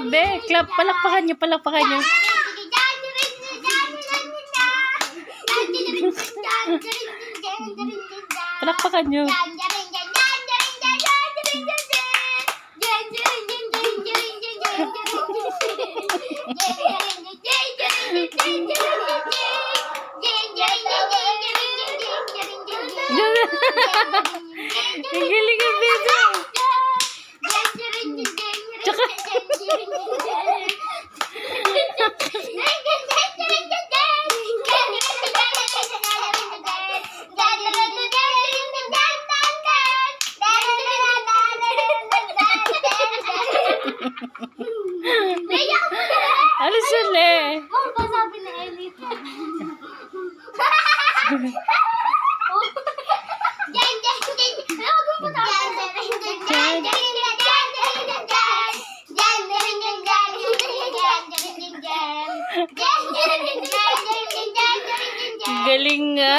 Grabe. Clap, palakpakan niyo, palakpakan niyo. Palakpakan niyo. Ang galing ang baby. Tsaka ano sila eh? Sabi ni Ellie. Galing nga.